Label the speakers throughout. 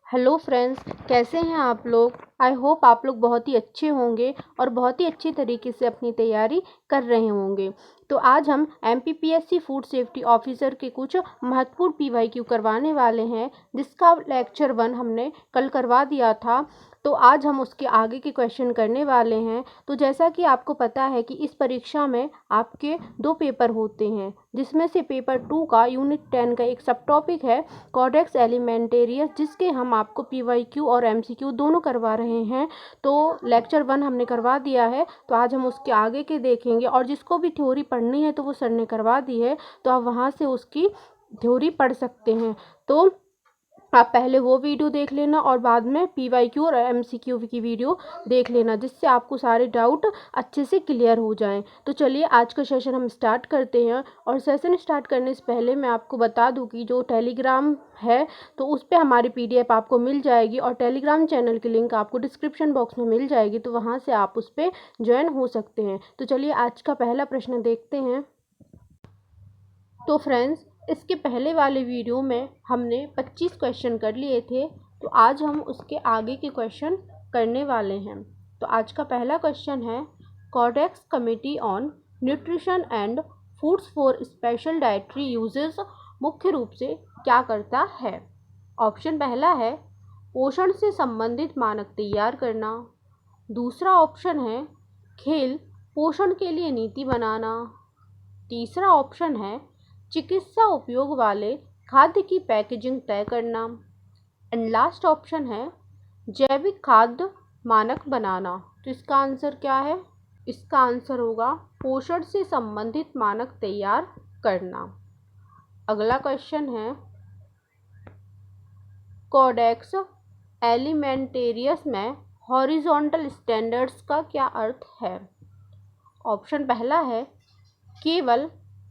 Speaker 1: Hello friends, कैसे हैं आप लोग। आई होप आप लोग बहुत ही अच्छे होंगे और बहुत ही अच्छी तरीके से अपनी तैयारी कर रहे होंगे। तो आज हम एमपीपीएससी फूड सेफ्टी ऑफिसर के कुछ महत्वपूर्ण पीवाईक्यू करवाने वाले हैं, जिसका लेक्चर 1 हमने कल करवा दिया था। तो आज हम उसके आगे के क्वेश्चन करने वाले हैं। तो जैसा कि आपको पता है कि इस परीक्षा में आपके 2 पेपर होते हैं, जिसमें से पेपर 2 का यूनिट 10 का एक सब टॉपिक है कोडेक्स एलिमेंटेरियस, जिसके हम आपको पीवाईक्यू और एमसीक्यू दोनों करवा रहे हैं। तो लेक्चर 1 हमने करवा दिया है, तो आज हम उसके आगे के देखेंगे। और जिसको भी थ्योरी पढ़नी है तो वो सर ने करवा दी है, तो आप वहाँ से उसकी थ्योरी पढ़ सकते हैं। तो आप पहले वो वीडियो देख लेना और बाद में पीवाईक्यू और एमसीक्यू की वीडियो देख लेना, जिससे आपको सारे डाउट अच्छे से क्लियर हो जाएं। तो चलिए आज का सेशन हम स्टार्ट करते हैं। और सेशन स्टार्ट करने से पहले मैं आपको बता दूं कि जो टेलीग्राम है तो उस पर हमारी पीडीएफ आपको मिल जाएगी, और टेलीग्राम चैनल की लिंक आपको डिस्क्रिप्शन बॉक्स में मिल जाएगी, तो वहाँ से आप उस पर ज्वाइन हो सकते हैं। तो चलिए आज का पहला प्रश्न देखते हैं। तो फ्रेंड्स, इसके पहले वाले वीडियो में हमने 25 क्वेश्चन कर लिए थे, तो आज हम उसके आगे के क्वेश्चन करने वाले हैं। तो आज का पहला क्वेश्चन है, Codex committee on nutrition and foods for special dietary uses मुख्य रूप से क्या करता है। ऑप्शन पहला है पोषण से संबंधित मानक तैयार करना। दूसरा ऑप्शन है खेल पोषण के लिए नीति बनाना। तीसरा ऑप्शन है चिकित्सा उपयोग वाले खाद्य की पैकेजिंग तय करना। एंड लास्ट ऑप्शन है जैविक खाद्य मानक बनाना। तो इसका आंसर क्या है? इसका आंसर होगा पोषण से संबंधित मानक तैयार करना। अगला क्वेश्चन है, कोडेक्स एलिमेंटेरियस में हॉरिजॉन्टल स्टैंडर्ड्स का क्या अर्थ है। ऑप्शन पहला है केवल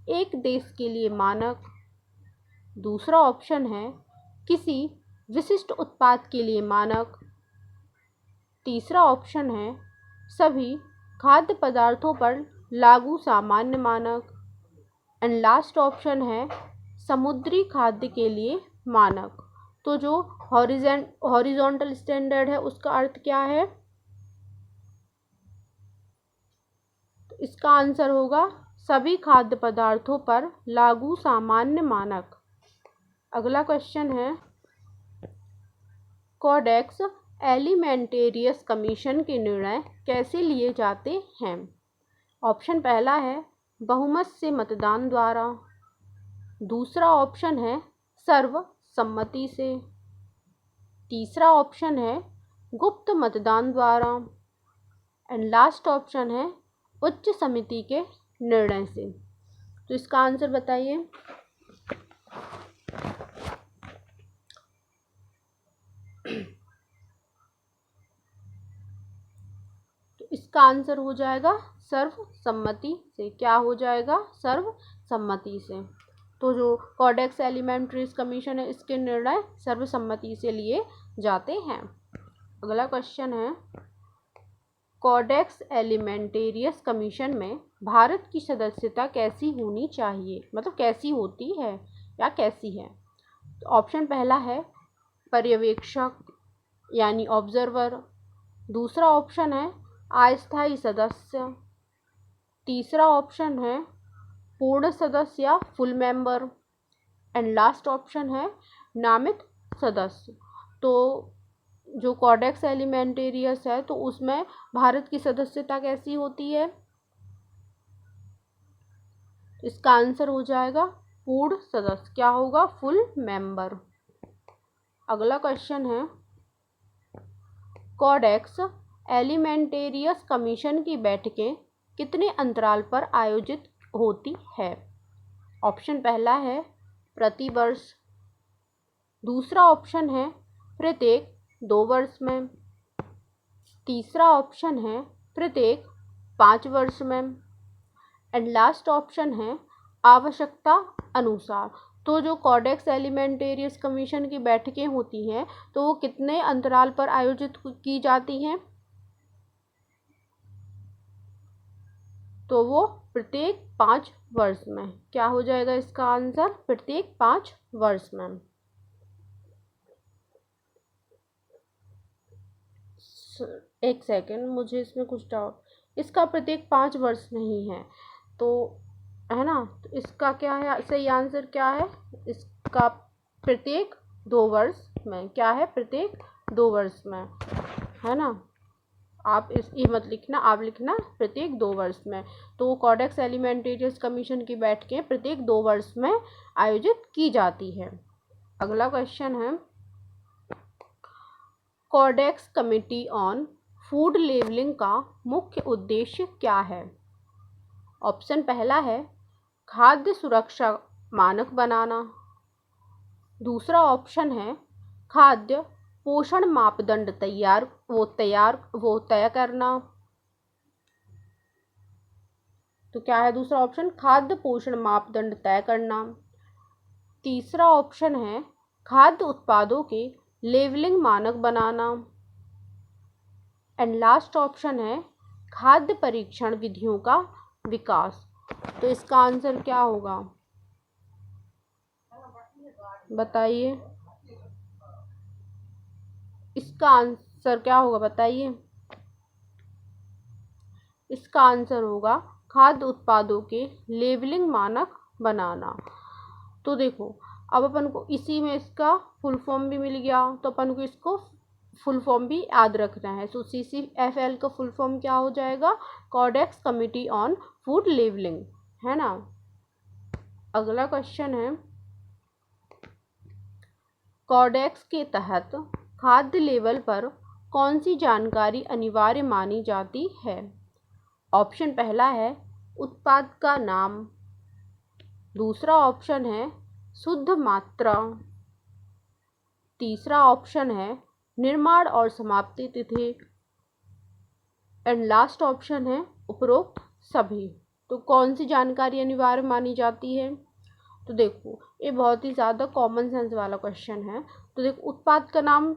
Speaker 1: एक देश के लिए मानक। दूसरा ऑप्शन है किसी विशिष्ट उत्पाद के लिए मानक। तीसरा ऑप्शन है सभी खाद्य पदार्थों पर लागू सामान्य मानक। एंड लास्ट ऑप्शन है समुद्री खाद्य के लिए मानक। तो जो हॉरिजॉन्टल स्टैंडर्ड है उसका अर्थ क्या है? तो इसका आंसर होगा सभी खाद्य पदार्थों पर लागू सामान्य मानक। अगला क्वेश्चन है, कोडेक्स एलिमेंटेरियस कमीशन के निर्णय कैसे लिए जाते हैं। ऑप्शन पहला है बहुमत से मतदान द्वारा। दूसरा ऑप्शन है सर्वसम्मति से। तीसरा ऑप्शन है गुप्त मतदान द्वारा। एंड लास्ट ऑप्शन है उच्च समिति के निर्णय से। तो इसका आंसर बताइए। तो इसका आंसर हो जाएगा सर्वसम्मति से। क्या हो जाएगा? सर्वसम्मति से। तो जो कोडेक्स एलिमेंट्रीज कमीशन है, इसके निर्णय सर्वसम्मति से लिए जाते हैं। अगला क्वेश्चन है, कोडेक्स एलिमेंटेरियस कमीशन में भारत की सदस्यता कैसी होनी चाहिए, मतलब कैसी होती है या कैसी है। तो ऑप्शन पहला है पर्यवेक्षक यानी ऑब्जर्वर। दूसरा ऑप्शन है अस्थायी सदस्य। तीसरा ऑप्शन है पूर्ण सदस्य या full member. And last option है नामित सदस्य। तो जो कोडेक्स एलिमेंटेरियस है तो उसमें भारत की सदस्यता कैसी होती है? इसका आंसर हो जाएगा पूर्ण सदस्य। क्या होगा? Full member. अगला क्वेश्चन है, कोडेक्स एलिमेंटेरियस कमीशन की बैठकें कितने अंतराल पर आयोजित होती है। ऑप्शन पहला है प्रति वर्ष। दूसरा ऑप्शन है प्रत्येक 2 वर्ष में। तीसरा ऑप्शन है प्रत्येक 5 वर्ष में। एंड लास्ट ऑप्शन है आवश्यकता अनुसार। तो जो कोडेक्स एलिमेंटेरियस कमीशन की बैठकें होती हैं तो वो कितने अंतराल पर आयोजित की जाती हैं? तो वो प्रत्येक 5 वर्ष में। क्या हो जाएगा इसका आंसर? प्रत्येक 5 वर्ष में। एक सेकेंड, मुझे इसमें कुछ डाउट। इसका प्रत्येक 5 वर्ष नहीं है, तो है ना, तो इसका क्या है, सही आंसर क्या है, इसका प्रत्येक 2 वर्ष में, क्या है, प्रत्येक 2 वर्ष में, है ना। आप इस ये मत लिखना, आप लिखना प्रत्येक 2 वर्ष में। तो कोडेक्स एलिमेंटेरियस कमीशन की बैठकें प्रत्येक 2 वर्ष में आयोजित की जाती है। अगला क्वेश्चन है, Codex committee on food labelling का मुख्य उद्देश्य क्या है। ऑप्शन पहला है खाद्य सुरक्षा मानक बनाना। दूसरा ऑप्शन है खाद्य पोषण मापदंड तय करना। तो क्या है दूसरा ऑप्शन, खाद्य पोषण मापदंड तय करना। तीसरा ऑप्शन है खाद्य उत्पादों के लेबलिंग मानक बनाना। एंड लास्ट ऑप्शन है खाद्य परीक्षण विधियों का विकास। तो इसका आंसर क्या होगा, बताइए, इसका आंसर क्या होगा, बताइए। इसका आंसर होगा खाद्य उत्पादों के लेबलिंग मानक बनाना। तो देखो, अब अपन को इसी में इसका फुल फॉर्म भी मिल गया, तो अपन को इसको फुल फॉर्म भी याद रखना है। सो CCFL का फुल फॉर्म क्या हो जाएगा, Codex committee on food labelling, है ना। अगला क्वेश्चन है, कोडेक्स के तहत खाद्य लेबल पर कौन सी जानकारी अनिवार्य मानी जाती है। ऑप्शन पहला है उत्पाद का नाम। दूसरा ऑप्शन है शुद्ध मात्रा। तीसरा ऑप्शन है निर्माण और समाप्ति तिथि। एंड लास्ट ऑप्शन है उपरोक्त सभी। तो कौन सी जानकारी अनिवार्य मानी जाती है। तो देखो, ये बहुत ही ज़्यादा कॉमन सेंस वाला क्वेश्चन है। तो देखो, उत्पाद का नाम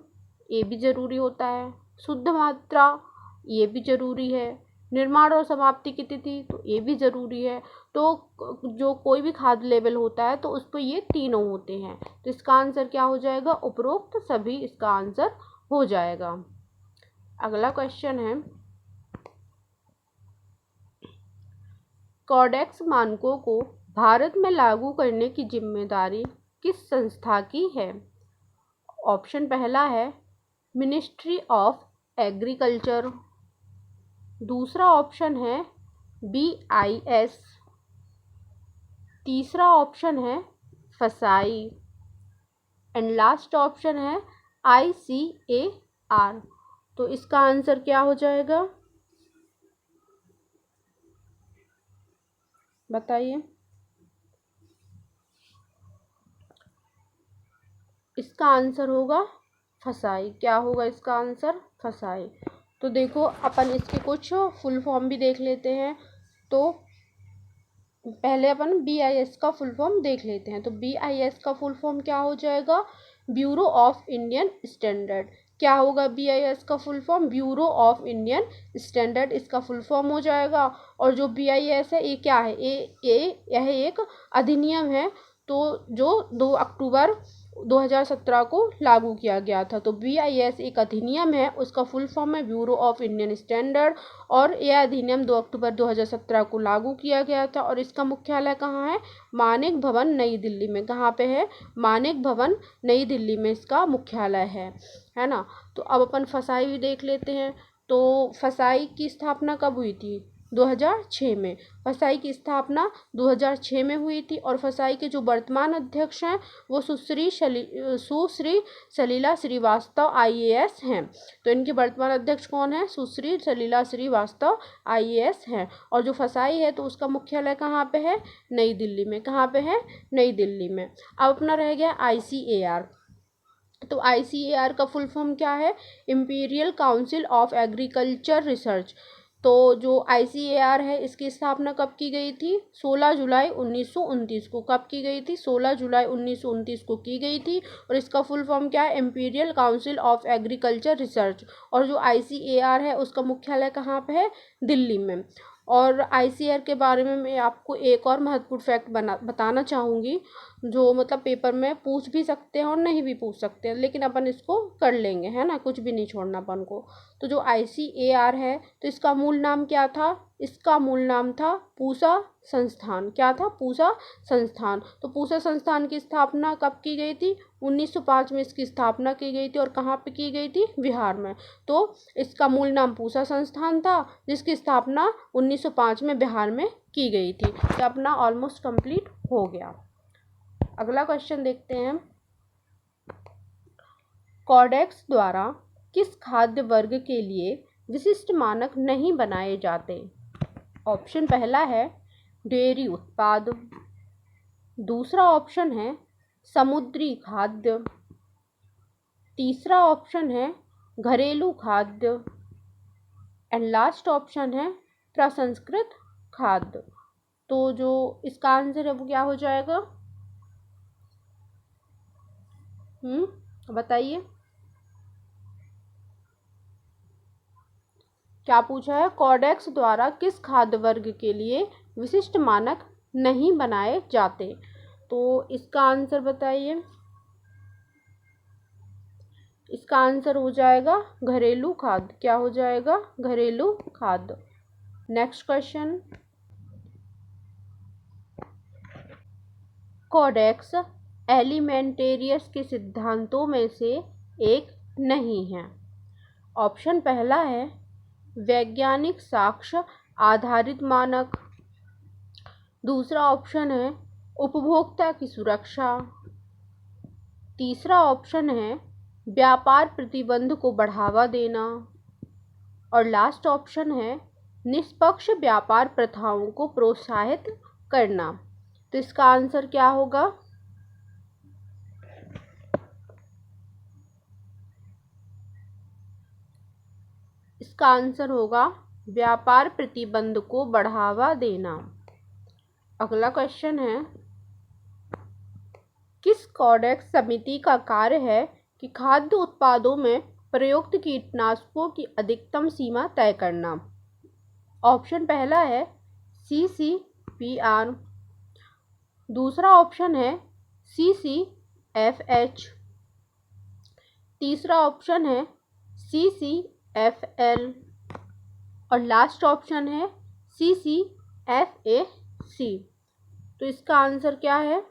Speaker 1: ये भी ज़रूरी होता है, शुद्ध मात्रा ये भी ज़रूरी है, निर्माण और समाप्ति की तिथि तो ये भी ज़रूरी है। तो जो कोई भी खाद्य लेबल होता है तो उस पर ये तीनों होते हैं। तो इसका आंसर क्या हो जाएगा, उपरोक्त सभी इसका आंसर हो जाएगा। अगला क्वेश्चन है, कोडेक्स मानकों को भारत में लागू करने की जिम्मेदारी किस संस्था की है। ऑप्शन पहला है मिनिस्ट्री ऑफ एग्रीकल्चर। दूसरा ऑप्शन है BIS। तीसरा ऑप्शन है फसाई। एंड लास्ट ऑप्शन है ICAR। तो इसका आंसर क्या हो जाएगा, बताइए। इसका आंसर होगा फसाई। क्या होगा इसका आंसर, फसाई। तो देखो, अपन इसके कुछ फुल फॉर्म भी देख लेते हैं। तो पहले अपन BIS का फुल फॉर्म देख लेते हैं। तो BIS का फुल फॉर्म क्या हो जाएगा, ब्यूरो ऑफ इंडियन स्टैंडर्ड। क्या होगा BIS का full form, bureau of Indian standard इसका फुल फॉर्म हो जाएगा। और जो BIS है ये क्या है, यह एक अधिनियम है, तो जो 2 अक्टूबर 2017 को लागू किया गया था। तो BIS एक अधिनियम है, उसका फुल फॉर्म है ब्यूरो ऑफ इंडियन स्टैंडर्ड। और यह अधिनियम 2 अक्टूबर 2017 को लागू किया गया था। और इसका मुख्यालय कहाँ है, मानेक भवन नई दिल्ली में। कहाँ पे है, मानेक भवन नई दिल्ली में इसका मुख्यालय है ना। तो अब अपन फसाई भी देख लेते हैं। तो फसाई की स्थापना कब हुई थी, 2006 में। फसाई की स्थापना 2006 में हुई थी। और फसाई के जो वर्तमान अध्यक्ष हैं वो सुश्री सलीला श्रीवास्तव IAS हैं। तो इनके वर्तमान अध्यक्ष कौन है, सुश्री सलीला श्रीवास्तव IAS हैं। और जो फसाई है तो उसका मुख्यालय कहाँ पे है, नई दिल्ली में। कहाँ पे है, नई दिल्ली में। अब अपना रह गया ICAR। तो ICAR का फुल फॉर्म क्या है, imperial council of agriculture research. तो जो ICAR है इसकी स्थापना कब की गई थी, 16 जुलाई 1929 को। कब की गई थी, 16 जुलाई 1929 को की गई थी। और इसका फुल फॉर्म क्या है, imperial council of agriculture research. और जो ICAR है उसका मुख्यालय कहाँ पे है, दिल्ली में। और ICAR के बारे में मैं आपको एक और महत्वपूर्ण फैक्ट बताना चाहूँगी। जो मतलब पेपर में पूछ भी सकते हैं और नहीं भी पूछ सकते हैं, लेकिन अपन इसको कर लेंगे, है ना, कुछ भी नहीं छोड़ना अपन को। तो जो ICAR है, तो इसका मूल नाम क्या था? इसका मूल नाम था पूसा संस्थान। क्या था? पूसा संस्थान। तो पूसा संस्थान की स्थापना कब की गई थी? 1905 में इसकी स्थापना की गई थी। और कहाँ पे की गई थी? बिहार में। तो इसका मूल नाम पूसा संस्थान था, जिसकी स्थापना 1905 में बिहार में की गई थी। तो अपना ऑलमोस्ट कंप्लीट हो गया। अगला क्वेश्चन देखते हैं। कोडेक्स द्वारा किस खाद्य वर्ग के लिए विशिष्ट मानक नहीं बनाए जाते? ऑप्शन पहला है डेयरी उत्पाद, दूसरा ऑप्शन है समुद्री खाद्य, तीसरा ऑप्शन है घरेलू खाद्य एंड लास्ट ऑप्शन है प्रसंस्कृत खाद्य। तो जो इसका आंसर है वो क्या हो जाएगा? बताइए क्या पूछा है? कोडेक्स द्वारा किस खाद्य वर्ग के लिए विशिष्ट मानक नहीं बनाए जाते? तो इसका आंसर बताइए। इसका आंसर हो जाएगा घरेलू खाद्य। क्या हो जाएगा? घरेलू खाद्य। Next question. कोडेक्स एलिमेंटेरियस के सिद्धांतों में से एक नहीं है। ऑप्शन पहला है वैज्ञानिक साक्ष्य आधारित मानक, दूसरा ऑप्शन है उपभोक्ता की सुरक्षा, तीसरा ऑप्शन है व्यापार प्रतिबंध को बढ़ावा देना और लास्ट ऑप्शन है निष्पक्ष व्यापार प्रथाओं को प्रोत्साहित करना। तो इसका आंसर क्या होगा? इसका आंसर होगा व्यापार प्रतिबंध को बढ़ावा देना। अगला क्वेश्चन है किस कोडेक्स समिति का कार्य है कि खाद्य उत्पादों में प्रयुक्त कीटनाशकों की अधिकतम सीमा तय करना? ऑप्शन पहला है CCPR, दूसरा ऑप्शन है CCFH, तीसरा ऑप्शन है CCFL और लास्ट ऑप्शन है CCFAC। तो इसका आंसर क्या है?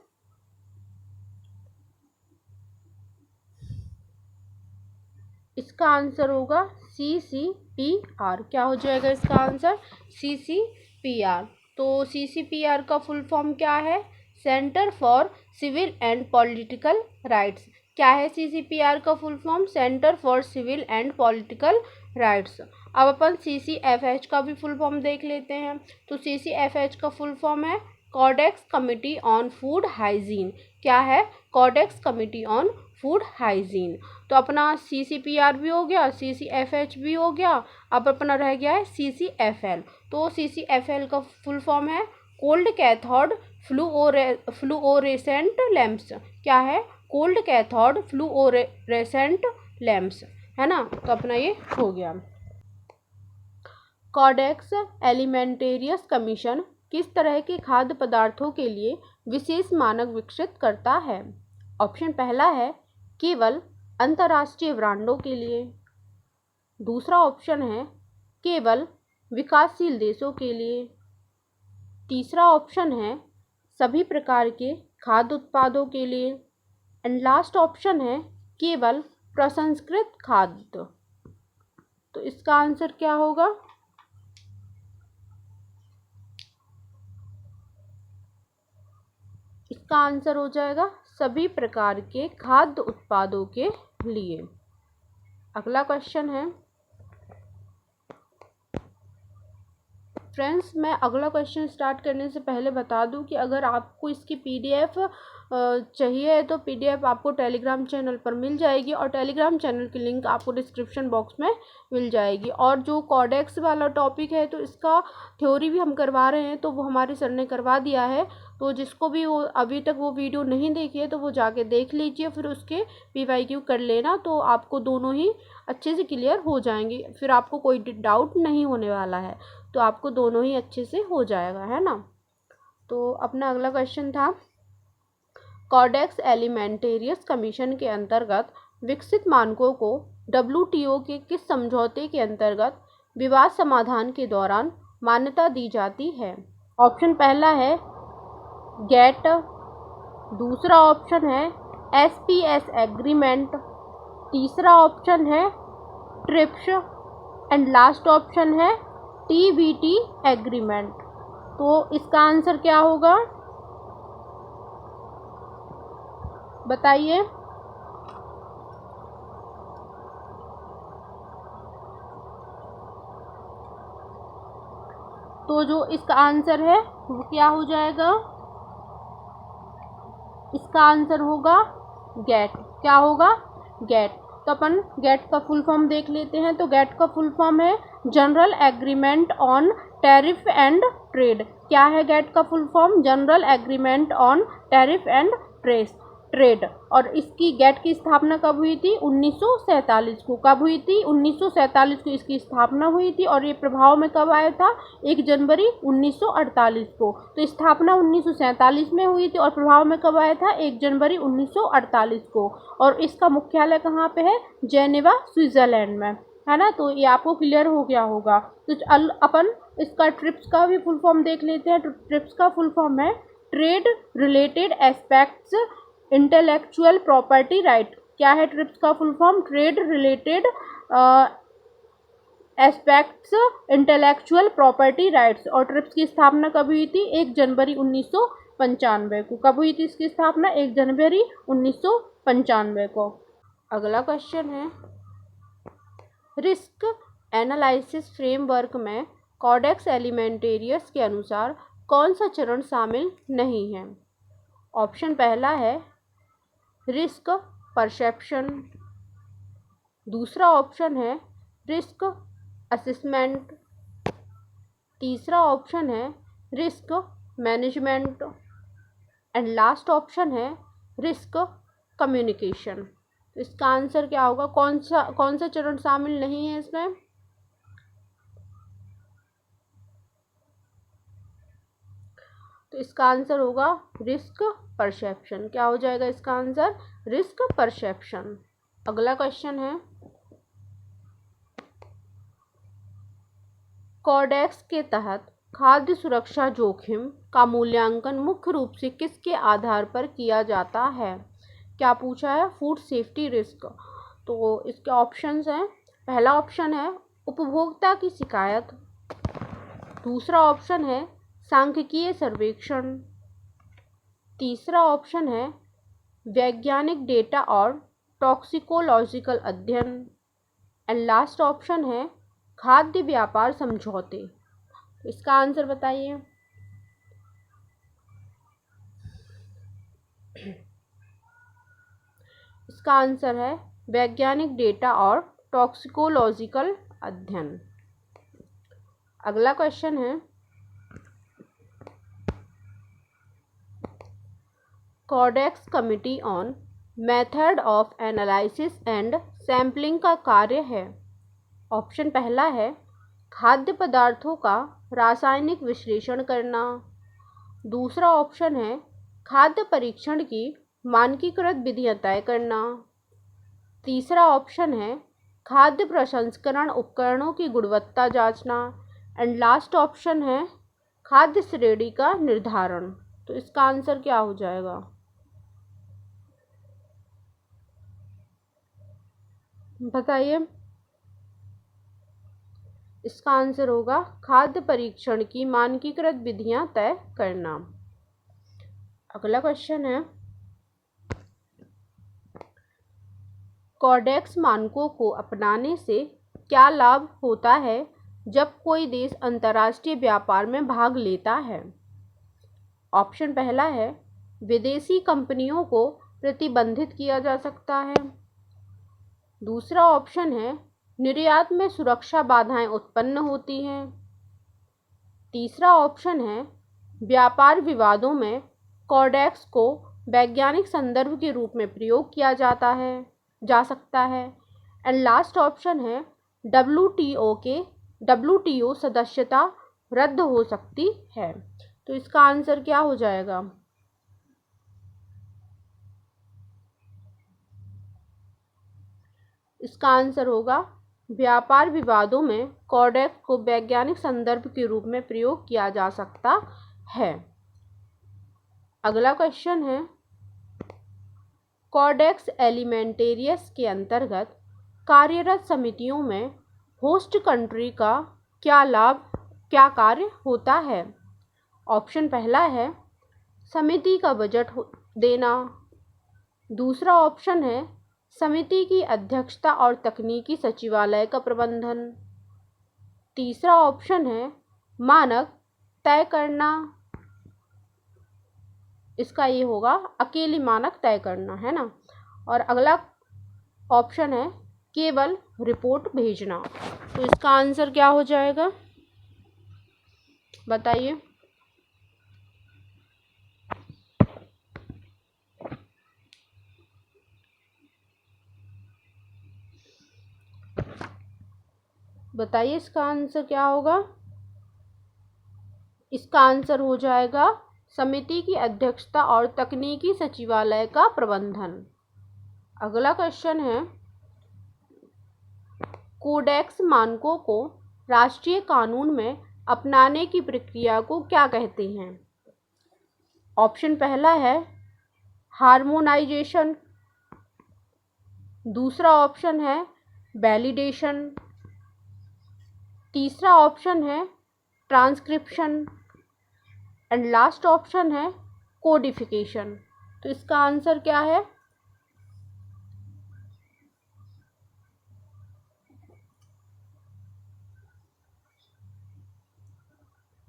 Speaker 1: इसका आंसर होगा CCPR। क्या हो जाएगा इसका आंसर? CCPR। तो CCPR का फुल फॉर्म क्या है? Centre for civil and political rights. क्या है CCPR का full form? Centre for civil and political rights. अब अपन CCFH का भी फुल फॉर्म देख लेते हैं। तो CCFH का फुल फॉर्म है Codex committee on food hygiene. क्या है? Codex committee on food hygiene. तो अपना CCPR भी हो गया, CCFH भी हो गया, अब अपना रह गया है CCFL। तो CCFL का फुल फॉर्म है कोल्ड कैथोड फ्लूओरेसेंट लैंप्स। क्या है? कोल्ड कैथोड फ्लूओरेसेंट लैंप्स, है ना। तो अपना ये हो गया। कोडेक्स एलिमेंटेरियस कमीशन किस तरह के खाद्य पदार्थों के लिए विशेष मानक विकसित करता है? ऑप्शन पहला है केवल अंतर्राष्ट्रीय ब्रांडों के लिए, दूसरा ऑप्शन है केवल विकासशील देशों के लिए, तीसरा ऑप्शन है सभी प्रकार के खाद्य उत्पादों के लिए एंड लास्ट ऑप्शन है केवल प्रसंस्कृत खाद्य। तो इसका आंसर क्या होगा? इसका आंसर हो जाएगा सभी प्रकार के खाद्य उत्पादों के लिए। अगला क्वेश्चन है फ्रेंड्स, मैं अगला क्वेश्चन स्टार्ट करने से पहले बता दूं कि अगर आपको इसकी PDF चाहिए है तो PDF आपको टेलीग्राम चैनल पर मिल जाएगी और टेलीग्राम चैनल की लिंक आपको डिस्क्रिप्शन बॉक्स में मिल जाएगी। और जो कोडेक्स वाला टॉपिक है तो इसका थ्योरी भी हम करवा रहे हैं, तो वो हमारे सर ने करवा दिया है। तो जिसको भी वो अभी तक वो वीडियो नहीं देखी है तो वो जाके देख लीजिए, फिर उसके PYQ कर लेना, तो आपको दोनों ही अच्छे से क्लियर हो जाएंगे, फिर आपको कोई डाउट नहीं होने वाला है, तो आपको दोनों ही अच्छे से हो जाएगा, है ना। तो अपना अगला क्वेश्चन था कॉडेक्स एलिमेंटेरियस कमीशन के अंतर्गत विकसित मानकों को WTO के किस समझौते के अंतर्गत विवाद समाधान के दौरान मान्यता दी जाती है? ऑप्शन पहला है गेट, दूसरा ऑप्शन है SPS एग्रीमेंट, तीसरा ऑप्शन है ट्रिप्स एंड लास्ट ऑप्शन है TBT एग्रीमेंट। तो इसका आंसर क्या होगा बताइए। तो जो इसका आंसर है वो क्या हो जाएगा? इसका आंसर होगा गेट। क्या होगा? गेट। तो अपन गेट का फुल फॉर्म देख लेते हैं। तो गेट का फुल फॉर्म है general agreement on tariff and trade. क्या है गेट का full form? General agreement on tariff and trade. और इसकी गेट की स्थापना कब हुई थी? 1947 को। कब हुई थी? 1947 को इसकी स्थापना हुई थी। और ये प्रभाव में कब आया था? 1 जनवरी 1948 को। तो स्थापना 1947 में हुई थी और प्रभाव में कब आया था? 1 जनवरी 1948 को। और इसका मुख्यालय कहाँ पे है? जेनेवा, स्विट्जरलैंड में, है ना। तो ये आपको क्लियर हो गया होगा। तो अपन इसका ट्रिप्स का भी फुल फॉर्म देख लेते हैं। तो ट्रिप्स का फुल फॉर्म है trade related aspects intellectual property right. क्या है ट्रिप्स का full form? Trade related aspects intellectual property rights. और ट्रिप्स की स्थापना कब हुई थी? 1 जनवरी 1995 को। कब हुई थी इसकी स्थापना? 1 जनवरी 1995 को। अगला क्वेश्चन है रिस्क एनालिसिस फ्रेमवर्क में कॉडेक्स एलिमेंटेरियस के अनुसार कौन सा चरण शामिल नहीं है? ऑप्शन पहला है रिस्क परसेप्शन, दूसरा ऑप्शन है रिस्क असेसमेंट, तीसरा ऑप्शन है risk management and last option है रिस्क कम्युनिकेशन। तो इसका आंसर क्या होगा? कौन सा चरण शामिल नहीं है इसमें? तो इसका आंसर होगा रिस्क परसेप्शन। क्या हो जाएगा इसका आंसर? Risk perception. अगला क्वेश्चन है कॉडेक्स के तहत खाद्य सुरक्षा जोखिम का मूल्यांकन मुख्य रूप से किसके आधार पर किया जाता है? क्या पूछा है? Food safety risk. तो इसके ऑप्शंस हैं। पहला ऑप्शन है उपभोक्ता की शिकायत, दूसरा ऑप्शन है सांख्यिकीय सर्वेक्षण, तीसरा ऑप्शन है वैज्ञानिक डेटा और टॉक्सिकोलॉजिकल अध्ययन एंड लास्ट ऑप्शन है खाद्य व्यापार समझौते। इसका आंसर बताइए। इसका आंसर है वैज्ञानिक डेटा और टॉक्सिकोलॉजिकल अध्ययन। अगला क्वेश्चन है Codex committee on method of analysis and sampling का कार्य है। ऑप्शन पहला है खाद्य पदार्थों का रासायनिक विश्लेषण करना, दूसरा ऑप्शन है खाद्य परीक्षण की मानकीकृत विधियाँ तय करना, तीसरा ऑप्शन है खाद्य प्रसंस्करण उपकरणों की गुणवत्ता जांचना एंड लास्ट ऑप्शन है खाद्य श्रेणी का निर्धारण। तो इसका आंसर क्या हो जाएगा? बताइए। इसका आंसर होगा खाद्य परीक्षण की मानकीकृत विधियां तय करना। अगला क्वेश्चन है कॉडेक्स मानकों को अपनाने से क्या लाभ होता है जब कोई देश अंतर्राष्ट्रीय व्यापार में भाग लेता है? ऑप्शन पहला है विदेशी कंपनियों को प्रतिबंधित किया जा सकता है, दूसरा ऑप्शन है निर्यात में सुरक्षा बाधाएं उत्पन्न होती हैं, तीसरा ऑप्शन है व्यापार विवादों में कॉडेक्स को वैज्ञानिक संदर्भ के रूप में प्रयोग किया जा सकता है एंड लास्ट ऑप्शन है WTO सदस्यता रद्द हो सकती है। तो इसका आंसर क्या हो जाएगा? इसका आंसर होगा व्यापार विवादों में कोडेक्स को वैज्ञानिक संदर्भ के रूप में प्रयोग किया जा सकता है। अगला क्वेश्चन है, कोडेक्स एलिमेंटेरियस के अंतर्गत कार्यरत समितियों में होस्ट कंट्री का क्या कार्य होता है? ऑप्शन पहला है समिति का बजट देना। दूसरा ऑप्शन है समिति की अध्यक्षता और तकनीकी सचिवालय का प्रबंधन। तीसरा ऑप्शन है मानक तय करना। इसका ये होगा अकेली मानक तय करना, है ना। और अगला ऑप्शन है केवल रिपोर्ट भेजना। तो इसका आंसर क्या हो जाएगा, बताइए। बताइए इसका आंसर क्या होगा। इसका आंसर हो जाएगा समिति की अध्यक्षता और तकनीकी सचिवालय का प्रबंधन। अगला क्वेश्चन है, कोडेक्स मानकों को राष्ट्रीय कानून में अपनाने की प्रक्रिया को क्या कहते हैं? ऑप्शन पहला है हार्मोनाइजेशन। दूसरा ऑप्शन है वैलिडेशन। तीसरा ऑप्शन है ट्रांसक्रिप्शन एंड लास्ट ऑप्शन है कोडिफिकेशन। तो इसका आंसर क्या है,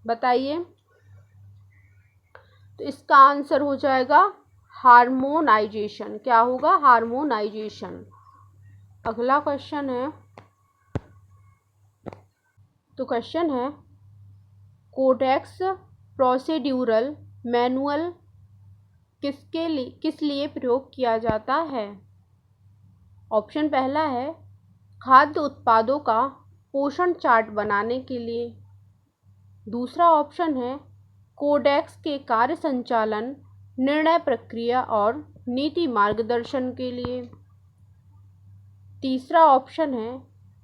Speaker 1: बताइए। तो इसका आंसर हो जाएगा हार्मोनाइजेशन। क्या होगा, हार्मोनाइजेशन। अगला क्वेश्चन है, तो क्वेश्चन है कोडेक्स प्रोसीड्यूरल मैनुअल किस लिए प्रयोग किया जाता है? ऑप्शन पहला है खाद्य उत्पादों का पोषण चार्ट बनाने के लिए। दूसरा ऑप्शन है कोडेक्स के कार्य संचालन, निर्णय प्रक्रिया और नीति मार्गदर्शन के लिए। तीसरा ऑप्शन है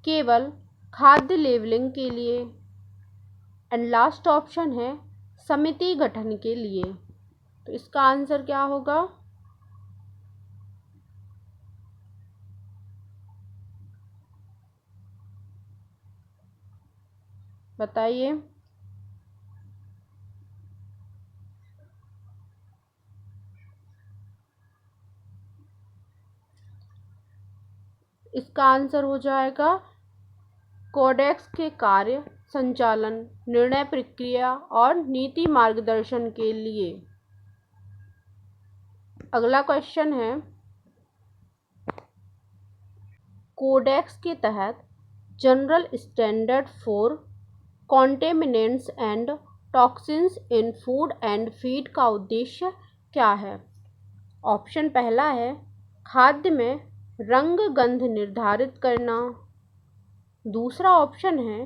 Speaker 1: केवल खाद्य लेबलिंग के लिए। एंड लास्ट ऑप्शन है समिति गठन के लिए। तो इसका आंसर क्या होगा, बताइए। इसका आंसर हो जाएगा कोडेक्स के कार्य संचालन, निर्णय प्रक्रिया और नीति मार्गदर्शन के लिए। अगला क्वेश्चन है, कोडेक्स के तहत general standard for contaminants and toxins in food and feed का उद्देश्य क्या है? ऑप्शन पहला है खाद्य में रंग गंध निर्धारित करना। दूसरा ऑप्शन है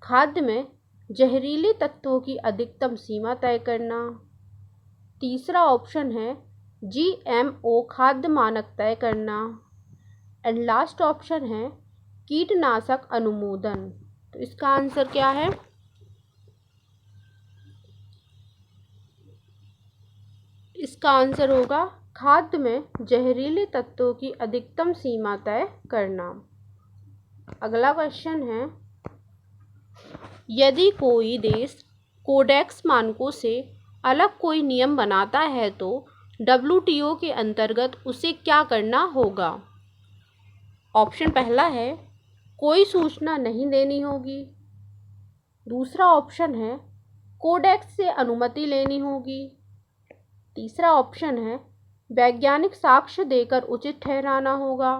Speaker 1: खाद्य में जहरीले तत्वों की अधिकतम सीमा तय करना। तीसरा ऑप्शन है जीएमओ खाद्य मानक तय करना। एंड लास्ट ऑप्शन है कीटनाशक अनुमोदन। तो इसका आंसर क्या है, इसका आंसर होगा खाद्य में जहरीले तत्वों की अधिकतम सीमा तय करना। अगला क्वेश्चन है, यदि कोई देश कोडेक्स मानकों से अलग कोई नियम बनाता है तो डब्ल्यूटीओ के अंतर्गत उसे क्या करना होगा? ऑप्शन पहला है कोई सूचना नहीं देनी होगी। दूसरा ऑप्शन है कोडेक्स से अनुमति लेनी होगी। तीसरा ऑप्शन है वैज्ञानिक साक्ष्य देकर उचित ठहराना होगा।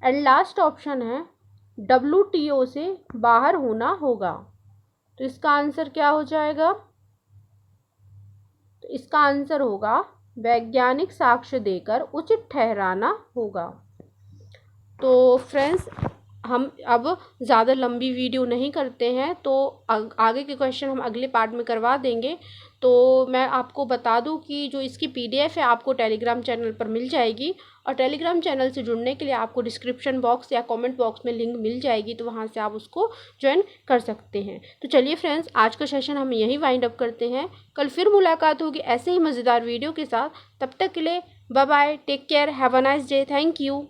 Speaker 1: एंड लास्ट ऑप्शन है डब्ल्यूटीओ से बाहर होना होगा। तो इसका आंसर क्या हो जाएगा, तो इसका आंसर होगा वैज्ञानिक साक्ष्य देकर उचित ठहराना होगा। तो फ्रेंड्स, हम अब ज़्यादा लंबी वीडियो नहीं करते हैं, तो आगे के क्वेश्चन हम अगले पार्ट में करवा देंगे। तो मैं आपको बता दूं कि जो इसकी PDF है आपको टेलीग्राम चैनल पर मिल जाएगी, और टेलीग्राम चैनल से जुड़ने के लिए आपको डिस्क्रिप्शन बॉक्स या कमेंट बॉक्स में लिंक मिल जाएगी, तो वहाँ से आप उसको ज्वाइन कर सकते हैं। तो चलिए फ्रेंड्स, आज का सेशन हम यहीं वाइंड अप करते हैं। कल फिर मुलाकात होगी ऐसे ही मज़ेदार वीडियो के साथ। तब तक के लिए bye bye, take care, have a nice day, thank you.